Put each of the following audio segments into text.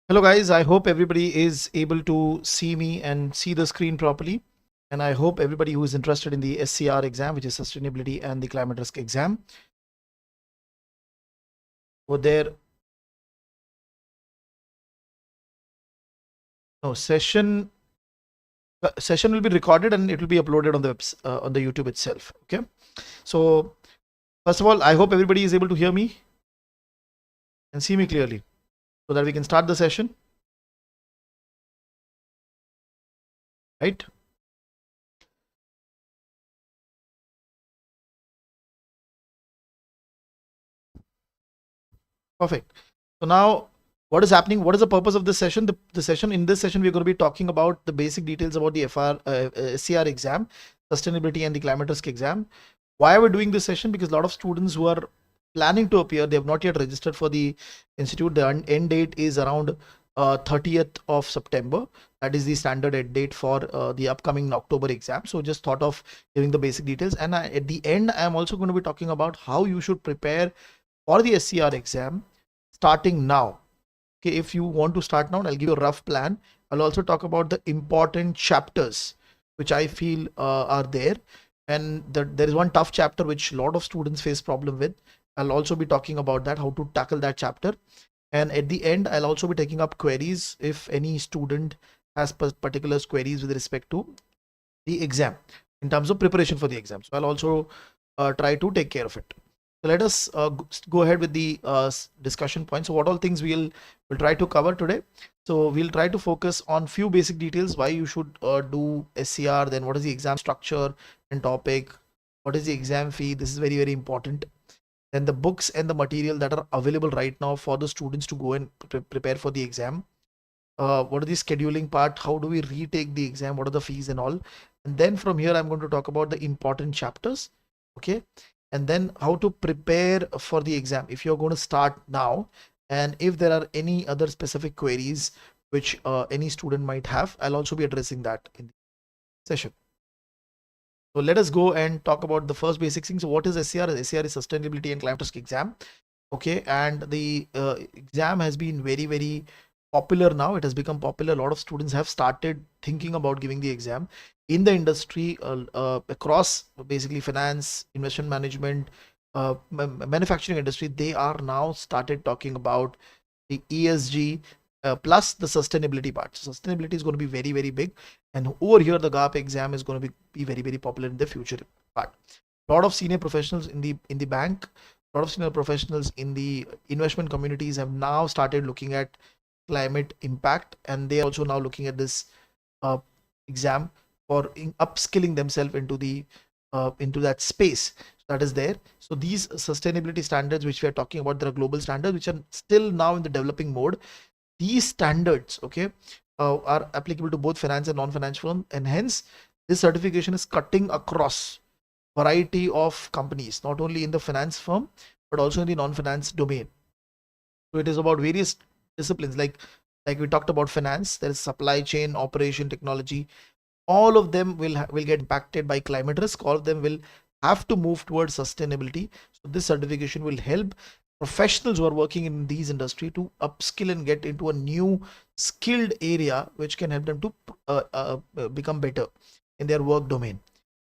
Hello guys, I hope everybody is able to see me and see the screen properly. And I hope everybody who is interested in the SCR exam, which is sustainability and the climate risk exam, over there, no session will be recorded and it will be uploaded on the YouTube itself. Okay. So first of all, I hope everybody is able to hear me and see me clearly so that we can start the session. Right. Perfect. So now what is happening? What is the purpose of this session? In this session, we're going to be talking about the basic details about the SCR exam, sustainability and the climate risk exam. Why are we doing this session? Because a lot of students who are planning to appear, they have not yet registered for the institute. The end date is around 30th of September. That is the standard end date for the upcoming October exam. So just thought of giving the basic details. And at the end, I'm also going to be talking about how you should prepare for the SCR exam starting now. Okay, if you want to start now, I'll give you a rough plan. I'll also talk about the important chapters which I feel are there, and there is one tough chapter which a lot of students face problem with. I'll also be talking about that, how to tackle that chapter. And at the end, I'll also be taking up queries if any student has particular queries with respect to the exam in terms of preparation for the exam. So I'll also try to take care of it. So let us go ahead with the discussion points. So what all things we'll try to cover today. So we'll try to focus on few basic details, why you should do SCR, then what is the exam structure and topic, what is the exam fee. This is very, very important. Then the books and the material that are available right now for the students to go and prepare for the exam. What are the scheduling part? How do we retake the exam? What are the fees and all? And then from here, I'm going to talk about the important chapters. Okay. And then how to prepare for the exam if you're going to start now, and if there are any other specific queries which any student might have, I'll also be addressing that in the session. So let us go and talk about the first basic thing. So what is SCR? SCR is sustainability and climate risk exam. Okay, and the exam has been very, very popular now. It has become popular. A lot of students have started thinking about giving the exam in the industry across basically finance, investment management, manufacturing industry. They are now started talking about the ESG plus the sustainability part. So sustainability is going to be very, very big. And over here, the GARP exam is going to be very, very popular in the future part. A lot of senior professionals in the bank, a lot of senior professionals in the investment communities have now started looking at climate impact, and they are also now looking at this exam for upskilling themselves into that space that is there. So these sustainability standards which we are talking about, there are global standards which are still now in the developing mode. These standards, okay, are applicable to both finance and non-finance firms, and hence this certification is cutting across variety of companies, not only in the finance firm but also in the non-finance domain. So it is about various disciplines, like we talked about finance. There is supply chain, operation, technology. All of them will get impacted by climate risk. All of them will have to move towards sustainability. So this certification will help professionals who are working in these industry to upskill and get into a new skilled area which can help them to become better in their work domain.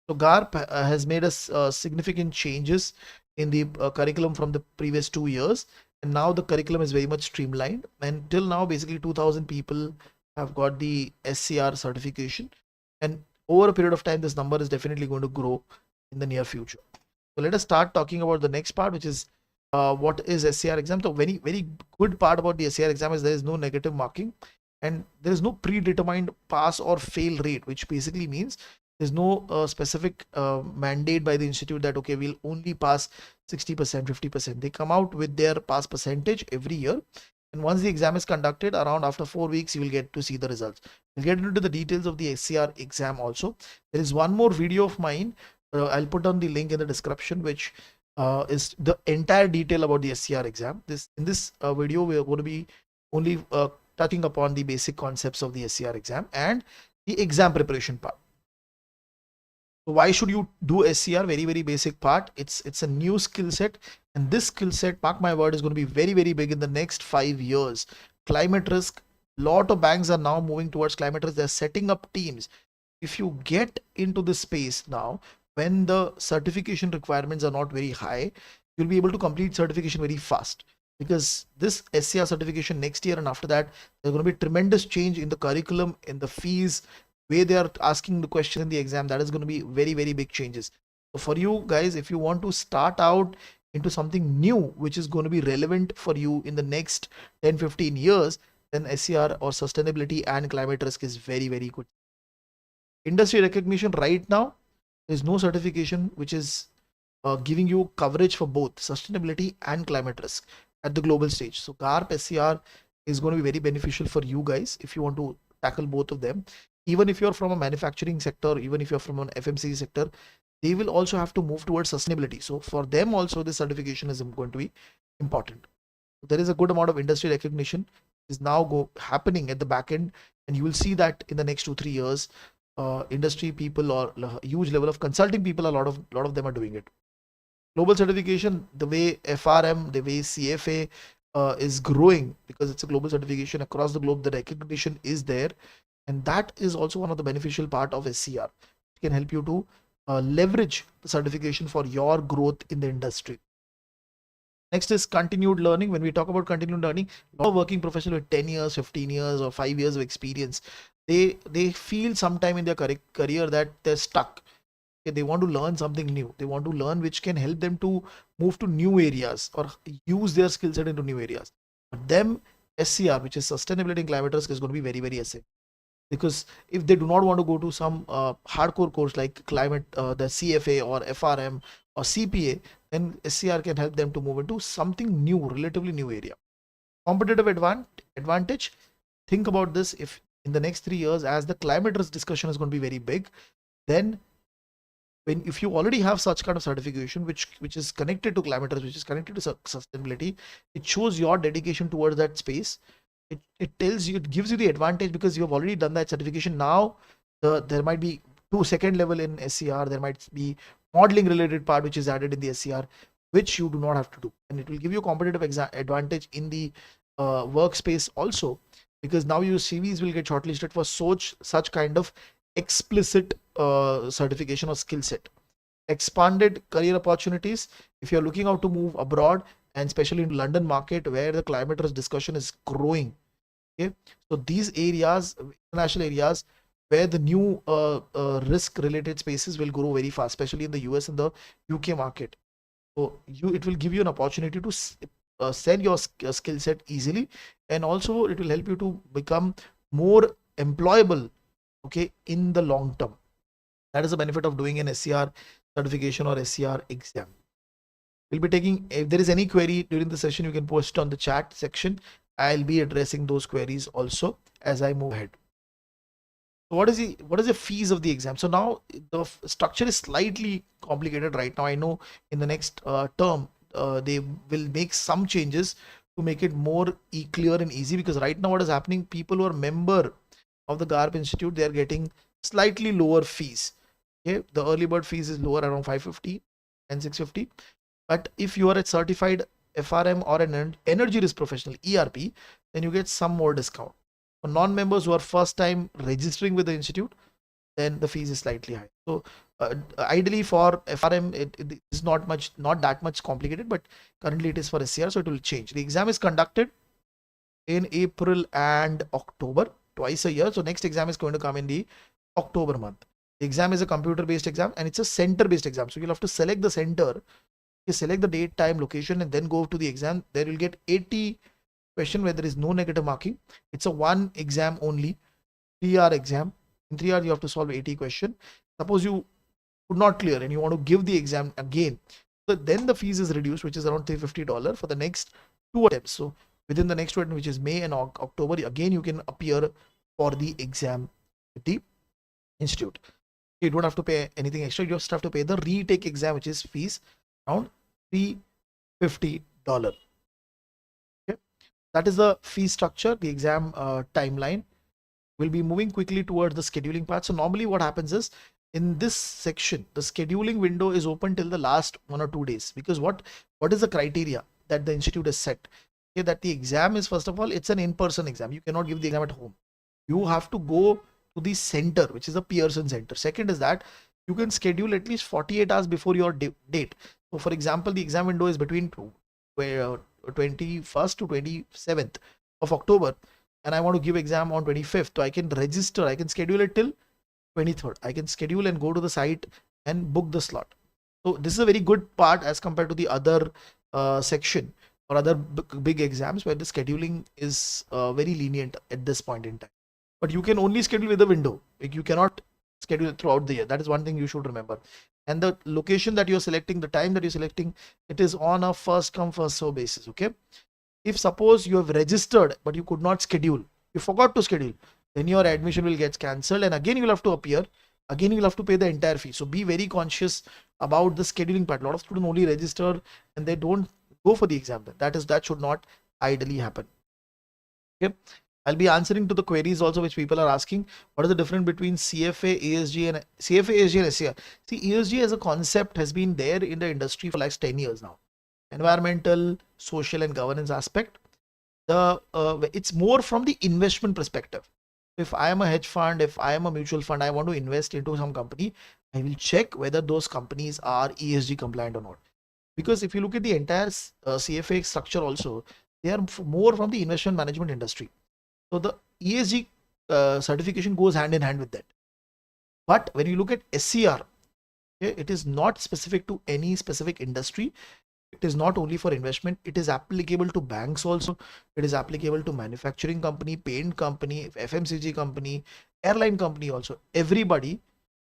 So GARP has made us significant changes in the curriculum from the previous 2 years, and now the curriculum is very much streamlined. And till now, basically 2,000 people have got the SCR certification, and over a period of time, this number is definitely going to grow in the near future. So let us start talking about the next part, which is what is SCR exam. So very, very good part about the SCR exam is there is no negative marking, and there is no predetermined pass or fail rate, which basically means there's no specific mandate by the institute that okay, we'll only pass 60%, 50%. They come out with their pass percentage every year, and once the exam is conducted, around after 4 weeks, you will get to see the results. We'll get into the details of the SCR exam also. There is one more video of mine. I'll put on the link in the description, which is the entire detail about the SCR exam. In this video, we are going to be only touching upon the basic concepts of the SCR exam and the exam preparation part. So why should you do SCR? Very, very basic part. It's a new skill set, and this skill set, mark my word, is going to be very, very big in the next 5 years. Climate risk Lot of banks are now moving towards climate risk. They're setting up teams. If you get into this space now, when the certification requirements are not very high, you'll be able to complete certification very fast, because this SCR certification next year and after that, there's going to be tremendous change in the curriculum, in the fees, way they are asking the question in the exam. That is going to be very, very big changes. So for you guys, if you want to start out into something new, which is going to be relevant for you in the next 10-15 years, then SCR or sustainability and climate risk is very, very good. Industry recognition right now, there's no certification which is giving you coverage for both sustainability and climate risk at the global stage. So garp SCR is going to be very beneficial for you guys if you want to tackle both of them. Even if you're from a manufacturing sector, even if you're from an FMCG sector, they will also have to move towards sustainability. So for them also, this certification is going to be important. There is a good amount of industry recognition is now happening at the back end, and you will see that in the next 2-3 years, industry people or huge level of consulting people, a lot of them are doing it. Global certification, the way FRM, the way CFA is growing, because it's a global certification across the globe, the recognition is there, and that is also one of the beneficial part of SCR. It can help you to leverage the certification for your growth in the industry. Next is continued learning. When we talk about continued learning, a lot of working professionals with 10 years, 15 years or 5 years of experience, they feel sometime in their career that they're stuck. Okay, they want to learn something new. They want to learn which can help them to move to new areas or use their skill set into new areas. But them, SCR, which is sustainability and climate risk, is going to be very, very essential. Because if they do not want to go to some hardcore course like climate, the CFA or FRM or CPA, then SCR can help them to move into something new, relatively new area. Competitive advantage. Think about this. If in the next 3 years, as the climate risk discussion is going to be very big, then if you already have such kind of certification which is connected to climate risk, which is connected to sustainability, it shows your dedication towards that space. It tells you, it gives you the advantage because you have already done that certification. Now there might be second level in SCR, there might be modeling related part which is added in the SCR, which you do not have to do, and it will give you a competitive advantage in the workspace also, because now your CVs will get shortlisted for such kind of explicit certification or skill set. Expanded career opportunities. If you're looking out to move abroad, and especially in London market where the climate risk discussion is growing, okay, so these areas, international areas where the new risk related spaces will grow very fast, especially in the US and the UK market. So it will give you an opportunity to sell your skill set easily, and also it will help you to become more employable, okay, in the long term. That is the benefit of doing an SCR certification or SCR exam. We'll be taking, if there is any query during the session, you can post on the chat section. I'll be addressing those queries also as I move ahead. What is the fees of the exam? So now the structure is slightly complicated right now. I know in the next term they will make some changes to make it more clear and easy, because right now what is happening, people who are member of the GARP Institute, they are getting slightly lower fees. Okay, the early bird fees is lower, around 550 and 650. But if you are a certified FRM or an energy risk professional, ERP, then you get some more discount. For non-members who are first time registering with the institute, then the fees is slightly high. So ideally for FRM, it is not that much complicated, but currently it is for SCR, so it will change. The exam is conducted in April and October, twice a year. So next exam is going to come in the October month. The exam is a computer based exam and it's a center based exam. So you'll have to select the center, you select the date, time, location, and then go to the exam. There you'll get 80 question where there is no negative marking. It's a one exam only, 3-hour exam. In 3 hours you have to solve 80 question. Suppose you could not clear and you want to give the exam again, so then the fees is reduced, which is around $350 for the next 2 attempts. So within the next 2 attempts, which is May and October, again you can appear for the exam with the institute. You don't have to pay anything extra. You just have to pay the retake exam, which is fees around $350. Okay, that is the fee structure. The exam timeline will be moving quickly towards the scheduling part. So normally what happens is, in this section, the scheduling window is open till the last 1 or 2 days, because what is the criteria that the institute has set? Okay, that the exam is, first of all, it's an in-person exam. You cannot give the exam at home. You have to go to the center, which is a Pearson center. Second is that you can schedule at least 48 hours before your date. So for example, the exam window is between 21st to 27th of October, and I want to give exam on 25th. So I can register, I can schedule it till 23rd. I can schedule and go to the site and book the slot. So this is a very good part as compared to the other section or other big exams where the scheduling is very lenient at this point in time. But you can only schedule with a window. Like, you cannot schedule it throughout the year. That is one thing you should remember. And the location that you're selecting, the time that you're selecting, it is on a first come first serve basis. Okay. If suppose you have registered but you could not schedule, you forgot to schedule, then your admission will get cancelled, and again you'll have to appear. Again you'll have to pay the entire fee. So be very conscious about the scheduling part. A lot of students only register and they don't go for the exam. That should not ideally happen. Okay. I'll be answering to the queries also which people are asking. What is the difference between CFA, ESG and SCR? See, ESG as a concept has been there in the industry for like 10 years now. Environmental, social and governance aspect. It's more from the investment perspective. If I am a hedge fund, if I am a mutual fund, I want to invest into some company, I will check whether those companies are ESG compliant or not. Because if you look at the entire CFA structure also, they are more from the investment management industry. So the ESG certification goes hand in hand with that. But when you look at SCR, okay, it is not specific to any specific industry. It is not only for investment. It is applicable to banks also. It is applicable to manufacturing company, paint company, FMCG company, airline company also. Everybody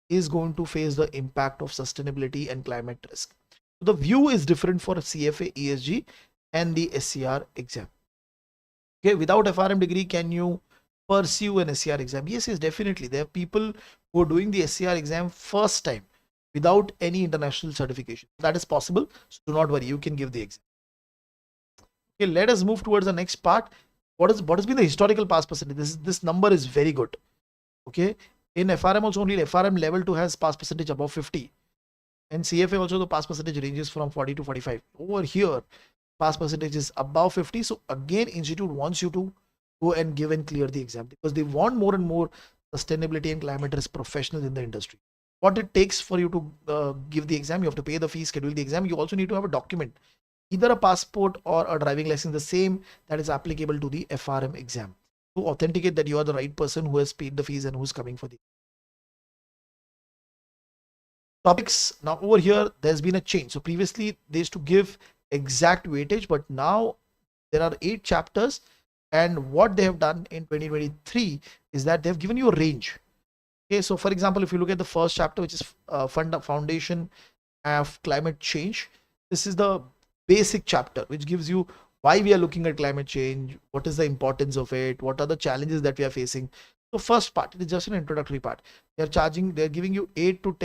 is going to face the impact of sustainability and climate risk. So the view is different for CFA, ESG and the SCR exam. Okay, without FRM degree, can you pursue an SCR exam? Yes, definitely. There are people who are doing the SCR exam first time without any international certification. That is possible. So do not worry, you can give the exam. Okay, let us move towards the next part. What has been the historical pass percentage? This number is very good. Okay, in FRM also only FRM level 2 has pass percentage above 50. And CFA also the pass percentage ranges from 40 to 45. Over here, pass percentage is above 50. So again, institute wants you to go and give and clear the exam because they want more and more sustainability and climate risk professionals in the industry. What it takes for you to give the exam, you have to pay the fee, schedule the exam. You also need to have a document, either a passport or a driving license, the same that is applicable to the FRM exam, to authenticate that you are the right person who has paid the fees and who's coming for the topics. Now over here, there's been a change. So previously they used to give exact weightage, but now there are 8 chapters, and what they have done in 2023 is that they've given you a range. Okay, so for example, if you look at the first chapter, which is foundation of climate change, this is the basic chapter which gives you why we are looking at climate change, what is the importance of it, what are the challenges that we are facing. So first part, it is just an introductory part. They're giving you 8 to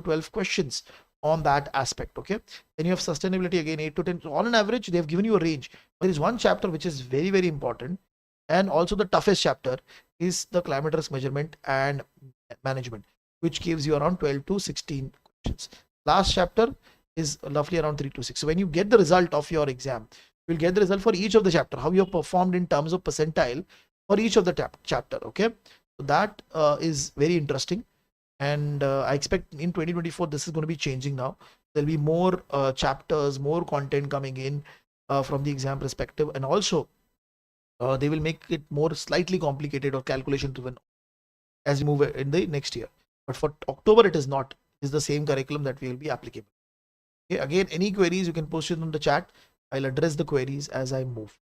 12 questions on that aspect. Okay, then you have sustainability, again 8 to 10. So on an average, they have given you a range. There is one chapter which is very, very important, and also the toughest chapter is the climate risk measurement and management, which gives you around 12 to 16 questions. Last chapter is roughly around 3 to 6. So when you get the result of your exam, you'll get the result for each of the chapter, how you have performed in terms of percentile for each of the chapter. Okay, so that is very interesting, and I expect in 2024 this is going to be changing. Now there'll be more chapters, more content coming in from the exam perspective, and also they will make it more slightly complicated or calculation driven as we move in the next year. But for October, it is not. It is the same curriculum that will be applicable. Okay, again, any queries you can post it on the chat. I'll address the queries as I move.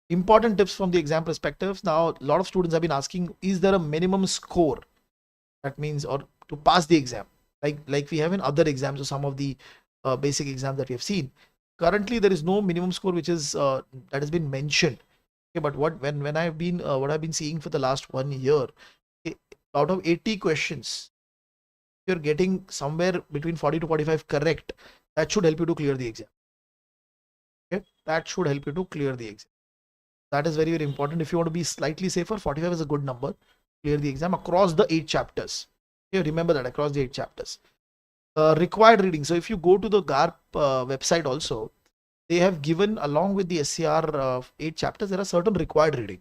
Important tips from the exam perspectives. Now, a lot of students have been asking, is there a minimum score? That means, or to pass the exam, like we have in other exams or some of the basic exams that we have seen. Currently, there is no minimum score which is that has been mentioned. Okay, but when I've been what I've been seeing for the last 1 year, out of 80 questions, you're getting somewhere between 40 to 45 correct. That should help you to clear the exam. Okay, that should help you to clear the exam. That is very, very important. If you want to be slightly safer, 45 is a good number. Clear the exam across the 8 chapters. Okay, remember that, across the 8 chapters. Required reading. So if you go to the GARP website also, they have given, along with the SCR 8 chapters, there are certain required reading.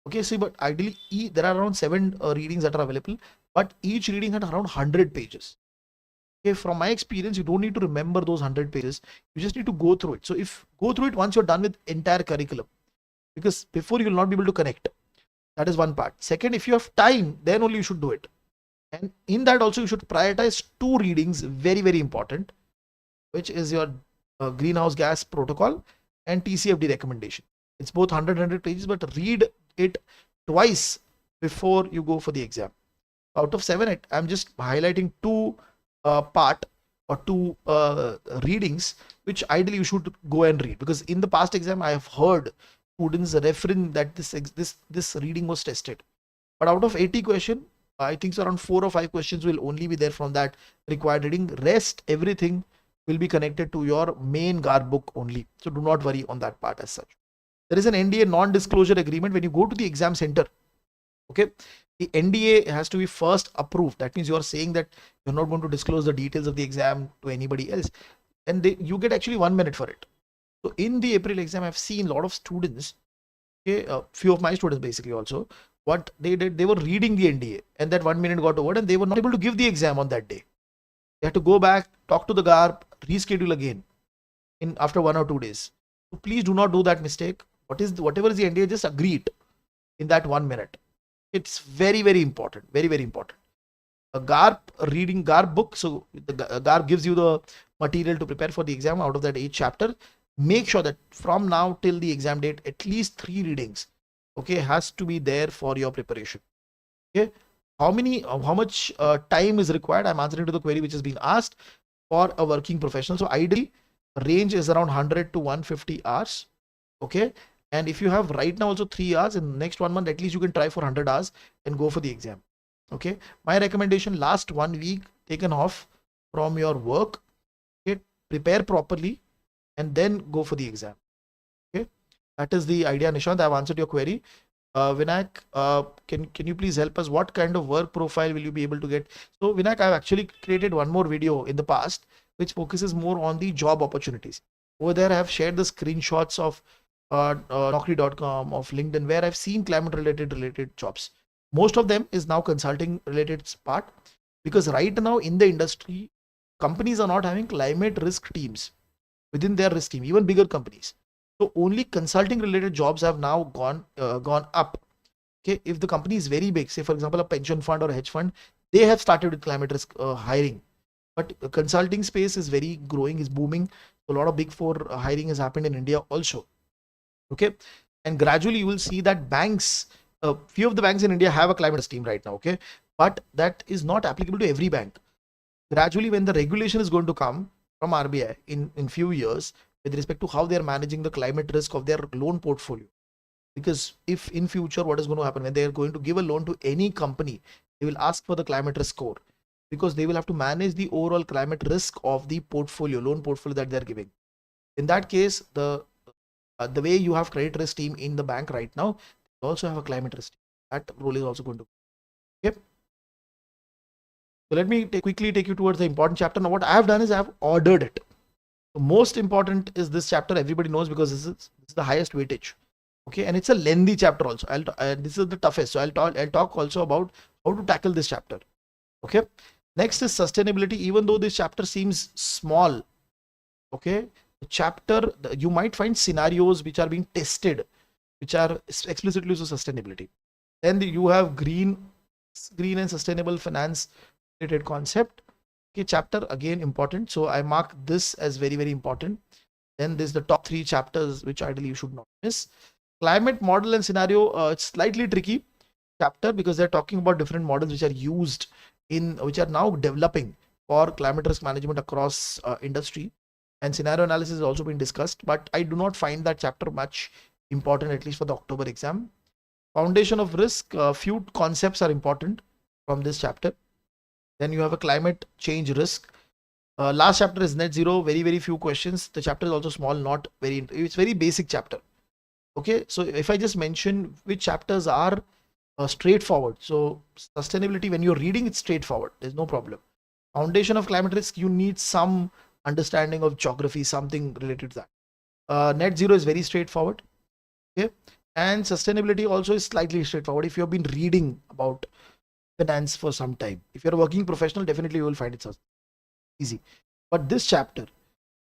Okay, see, but ideally there are around 7 readings that are available, but each reading had around 100 pages. Okay, from my experience, you don't need to remember those 100 pages. You just need to go through it. So if go through it once you're done with entire curriculum, because before you will not be able to connect. That is one part. Second, if you have time, then only you should do it. And in that also, you should prioritize 2 readings, very, very important, which is your greenhouse gas protocol and TCFD recommendation. It's both 100 pages, but read it twice before you go for the exam. Out of 7, I'm just highlighting 2 part or 2 readings, which ideally you should go and read, because in the past exam I have heard students referring that this reading was tested, but out of 80 question, I think so around 4 or 5 questions will only be there from that required reading. Rest everything will be connected to your main garp book only, so do not worry on that part as such. There is an NDA, non-disclosure agreement. When you go to the exam center, okay, the NDA has to be first approved. That means you are saying that you're not going to disclose the details of the exam to anybody else, and you get actually 1 minute for it. So in the April exam, I've seen a lot of students, okay, few of my students basically also, what they did, they were reading the NDA, and that 1 minute got over and they were not able to give the exam on that day. They had to go back, talk to the garp, reschedule again in after 1 or 2 days. So please do not do that mistake. Whatever is the NDA, just agree it in that 1 minute. It's very, very important. Very, very important. A garp reading garp book. So the garp gives you the material to prepare for the exam out of that 8 chapter. Make sure that from now till the exam date, at least 3 readings, okay, has to be there for your preparation. Okay, how much time is required? I'm answering to the query which is being asked for a working professional. So ideally, range is around 100 to 150 hours. Okay, and if you have right now also 3 hours, in the next 1 month, at least you can try for 100 hours and go for the exam. Okay, my recommendation, last 1 week taken off from your work, okay, prepare properly and then go for the exam. Okay, that is the idea. Nishant, I've answered your query. Vinayak, can you please help us? What kind of work profile will you be able to get? So Vinayak, I've actually created one more video in the past which focuses more on the job opportunities. Over there, I have shared the screenshots of Naukri.com, of LinkedIn, where I've seen climate related jobs. Most of them is now consulting related part, because right now in the industry, companies are not having climate risk teams within their risk team, even bigger companies. So only consulting related jobs have now gone up. Okay, if the company is very big, say for example a pension fund or a hedge fund, they have started with climate risk hiring, but consulting space is very growing, is booming. A lot of big 4 hiring has happened in India also. Okay, and gradually you will see that banks, few of the banks in India have a climate risk team right now. Okay, but that is not applicable to every bank. Gradually, when the regulation is going to come from RBI in few years with respect to how they are managing the climate risk of their loan portfolio, because if in future what is going to happen when they are going to give a loan to any company, they will ask for the climate risk score, because they will have to manage the overall climate risk of the portfolio, loan portfolio that they're giving. In that case, the way you have credit risk team in the bank right now, they also have a climate risk team. That role is also going to. Okay. So let me quickly take you towards the important chapter. Now what I have done is I have ordered it. So most important is this chapter, everybody knows, because this is the highest weightage. Okay, and it's a lengthy chapter also. This is the toughest. So I'll talk also about how to tackle this chapter. Okay. Next is sustainability. Even though this chapter seems small, okay, the chapter, you might find scenarios which are being tested, which are explicitly to sustainability. Then you have green and sustainable finance related concept. Okay, chapter again important. So I mark this as very, very important. Then there's the top 3 chapters which ideally you should not miss. Climate model and scenario, it's slightly tricky chapter, because they're talking about different models which are used which are now developing for climate risk management across industry, and scenario analysis is also being discussed, but I do not find that chapter much important, at least for the October exam. Foundation of risk, few concepts are important from this chapter. Then you have a climate change risk. Last chapter is net zero, very, very few questions. The chapter is also small, not very, it's very basic chapter. Okay, so if I just mention which chapters are straightforward. So sustainability, when you're reading, it's straightforward, there's no problem. Foundation of climate risk, you need some understanding of geography, something related to that. Net zero is very straightforward. Okay, and sustainability also is slightly straightforward if you have been reading about finance for some time. If you're a working professional, definitely you will find it easy. But this chapter,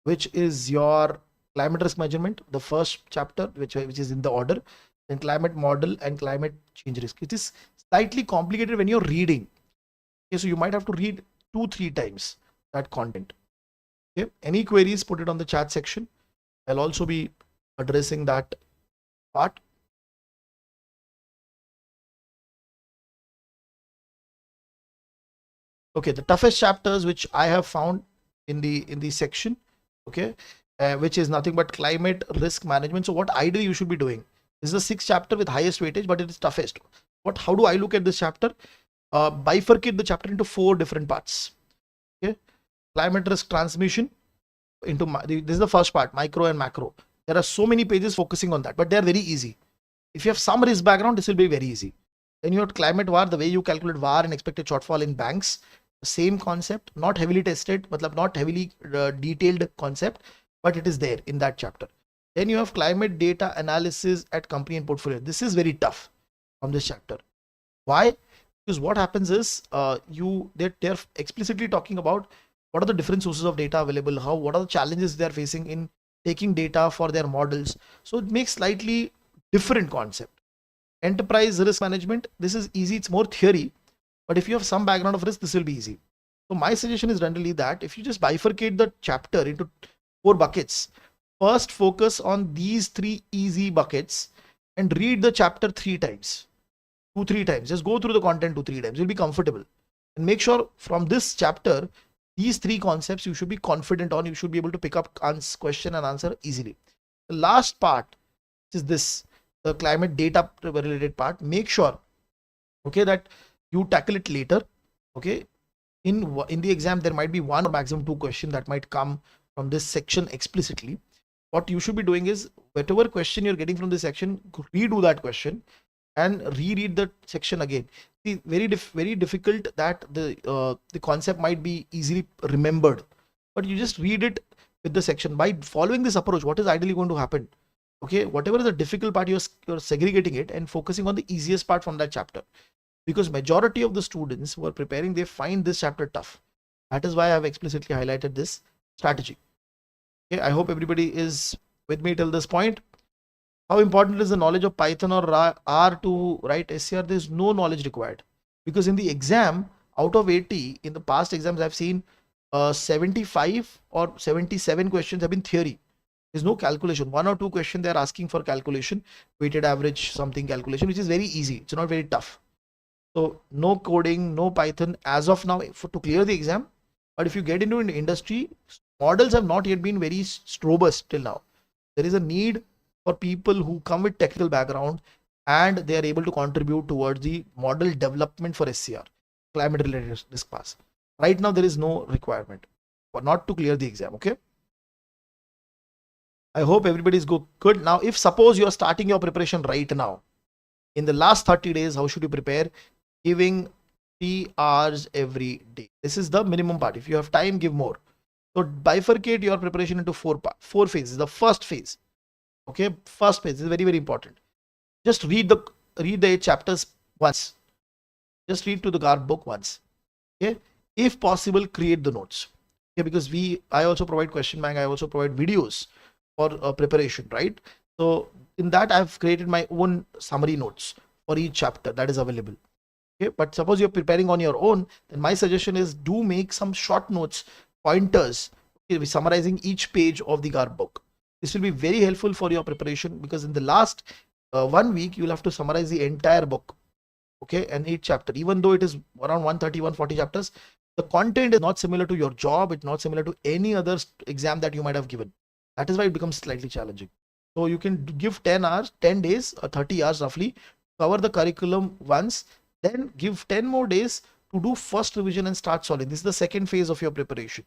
which is your climate risk measurement, the first chapter, which is in the order, then climate model and climate change risk. It is slightly complicated when you're reading. Okay, so you might have to read 2-3 times that content. Okay, any queries, put it on the chat section. I'll also be addressing that part. Okay, the toughest chapters which I have found in the section, okay, which is nothing but climate risk management. So what ideally you should be doing, this is the 6th chapter with highest weightage, but it is toughest. How do I look at this chapter? Bifurcate the chapter into 4 different parts. Okay, climate risk transmission into this is the first part, micro and macro. There are so many pages focusing on that, but they are very easy. If you have some risk background, this will be very easy. Then you have climate VAR, the way you calculate VAR and expected shortfall in banks. Same concept, not heavily tested, but not heavily detailed concept, but it is there in that chapter. Then you have climate data analysis at company and portfolio. This is very tough from this chapter. Why? Because what happens is they're explicitly talking about what are the different sources of data available, what are the challenges they are facing in taking data for their models. So it makes slightly different concept. Enterprise risk management, this is easy, it's more theory, but if you have some background of risk, this will be easy. So my suggestion is generally that if you just bifurcate the chapter into 4 buckets, first focus on these 3 easy buckets and read the chapter 3 times, 2-3 times. Just go through the content 2-3 times. You'll be comfortable. And make sure from this chapter, these 3 concepts you should be confident on. You should be able to pick up question and answer easily. The last part is this, the climate data related part. Make sure, okay, that you tackle it later. Okay, in the exam there might be 1 or maximum 2 questions that might come from this section explicitly. What you should be doing is, whatever question you're getting from this section, redo that question and reread the section again. See, very difficult that the concept might be easily remembered, but you just read it with the section. By following this approach, what is ideally going to happen? Okay, whatever is the difficult part, you're segregating it and focusing on the easiest part from that chapter. Because majority of the students who are preparing, they find this chapter tough. That is why I have explicitly highlighted this strategy. Okay, I hope everybody is with me till this point. How important is the knowledge of Python or R to write SCR? There is no knowledge required, because in the exam, out of 80, in the past exams I've seen 75 or 77 questions have been theory. There's no calculation. 1 or 2 questions they're asking for calculation, weighted average something calculation, which is very easy. It's not very tough. So no coding, no Python as of now to clear the exam. But if you get into an industry, models have not yet been very robust till now. There is a need for people who come with technical background and they are able to contribute towards the model development for SCR, climate related risk pass. Right now there is no requirement for not to clear the exam. Okay, I hope everybody is good. Now, if suppose you are starting your preparation right now, in the last 30 days, how should you prepare? Giving 3 hours every day. This is the minimum part. If you have time, give more. So bifurcate your preparation into 4 phases. The first phase, okay, first phase is very, very important. Just read the 8 chapters once. Just read to the garp book once. Okay, if possible, create the notes. Okay, because I also provide question bank. I also provide videos for preparation, right? So in that, I've created my own summary notes for each chapter that is available. Okay, but suppose you're preparing on your own, then my suggestion is do make some short notes, pointers, okay, summarizing each page of the garp book. This will be very helpful for your preparation, because in the last 1 week, you'll have to summarize the entire book. Okay, and each chapter, even though it is around 130, 140 chapters, the content is not similar to your job. It's not similar to any other exam that you might have given. That is why it becomes slightly challenging. So you can give 10 hours, 10 days, or 30 hours roughly, cover the curriculum once, then give 10 more days to do first revision and start solving. This is the second phase of your preparation.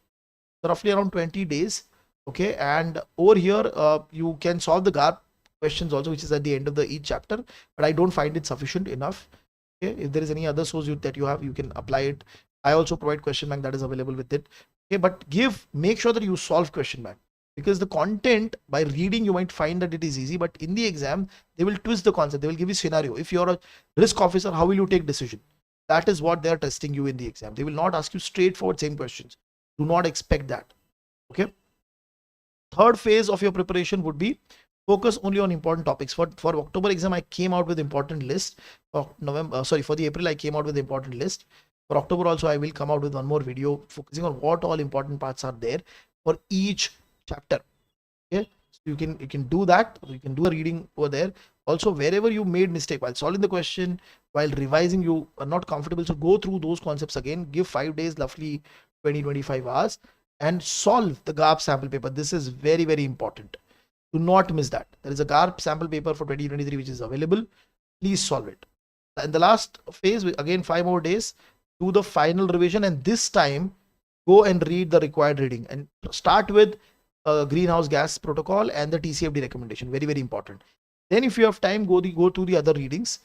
So roughly around 20 days. Okay, and over here, you can solve the garp questions also, which is at the end of each chapter, but I don't find it sufficient enough. Okay, if there is any other source that you have, you can apply it. I also provide question bank that is available with it. Okay, but make sure that you solve question bank. because the content by reading you might find that it is easy, but in the exam they will twist the concept. They will give you scenario. If you're a risk officer, how will you take decision? That is what they are testing you in the exam. They will not ask you straightforward same questions. Do not expect that. Okay. Third phase of your preparation would be focus only on important topics. For October exam, I came out with important list. For November, sorry, for the April, I came out with important list. For October also, I will come out with one more video focusing on what all important parts are there for each chapter. Okay, so you can do that. You can do a reading over there. Also, wherever you made mistake while solving the question, while revising, you are not comfortable, so go through those concepts again. Give 5 days, roughly 20-25 hours, and solve the garp sample paper. This is very, very important. Do not miss that. There is a garp sample paper for 2023 which is available. Please solve it. And the last phase, again 5 more days, do the final revision, and this time go and read the required reading and start with greenhouse gas protocol and the TCFD recommendation. Very, very important. Then if you have time, go to the other readings.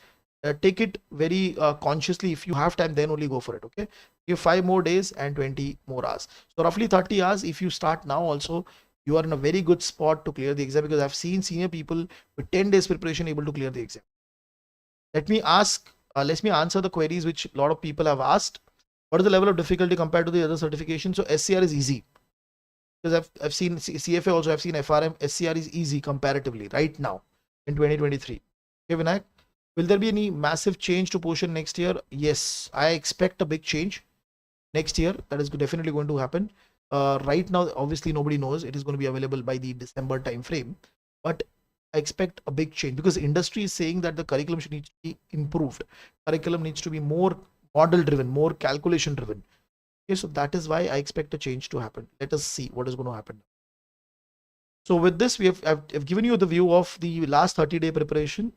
Take it very consciously. If you have time, then only go for it. Okay, give 5 more days and 20 more hours, so roughly 30 hours. If you start now also, you are in a very good spot to clear the exam, because I've seen senior people with 10 days preparation able to clear the exam. Let me answer the queries which a lot of people have asked. What is the level of difficulty compared to the other certifications? So SCR is easy, because I've seen CFA also, I've seen FRM. SCR is easy comparatively right now in 2023. Okay, Vinayak, will there be any massive change to portion next year? Yes, I expect a big change next year. That is definitely going to happen. Right now, obviously, nobody knows. It is going to be available by the December time frame, but I expect a big change, because industry is saying that the curriculum should need to be improved. Curriculum needs to be more model driven, more calculation driven. Okay, so that is why I expect a change to happen. Let us see what is going to happen. So with this, I've given you the view of the last 30-day preparation.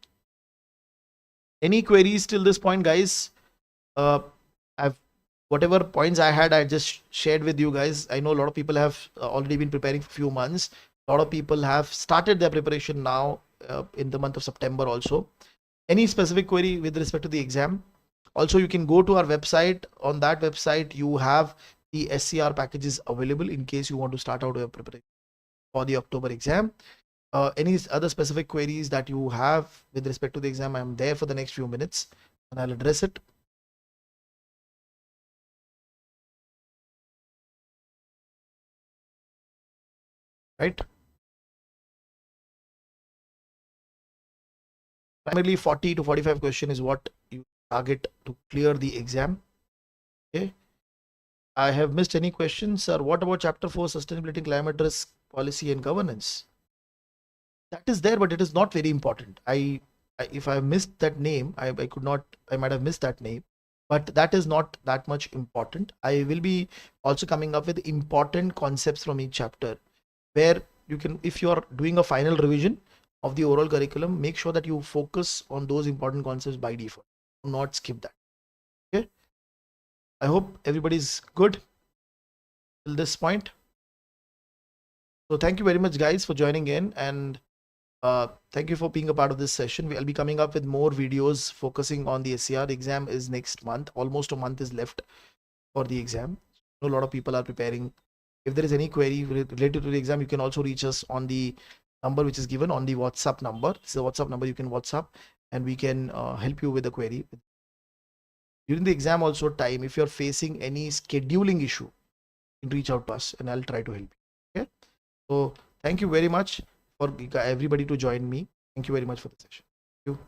Any queries till this point, guys? I've whatever points I had, I just shared with you guys. I know a lot of people have already been preparing for a few months. A lot of people have started their preparation now in the month of September also. Any specific query with respect to the exam? Also, you can go to our website. On that website, you have the SCR packages available in case you want to start out your preparation for the October exam. Any other specific queries that you have with respect to the exam, I'm there for the next few minutes and I'll address it. Right? Primarily 40 to 45 question is what you target to clear the exam. Okay. I have missed any questions, sir. What about chapter 4, sustainability, climate risk, policy and governance? That is there, but it is not very important. If I missed that name, I might have missed that name, but that is not that much important. I will be also coming up with important concepts from each chapter, where you can, if you are doing a final revision of the overall curriculum, make sure that you focus on those important concepts by default. Do not skip that. Okay. I hope everybody's good till this point. So thank you very much, guys, for joining in, and thank you for being a part of this session. We'll be coming up with more videos focusing on the SCR. Exam is next month. Almost a month is left for the exam. A lot of people are preparing. If there is any query related to the exam, you can also reach us on the number which is given on the WhatsApp number. It's a WhatsApp number. You can WhatsApp and we can help you with the query. During the exam also time, if you're facing any scheduling issue, you can reach out to us and I'll try to help you. Okay. So thank you very much for everybody to join me. Thank you very much for the session. Thank you.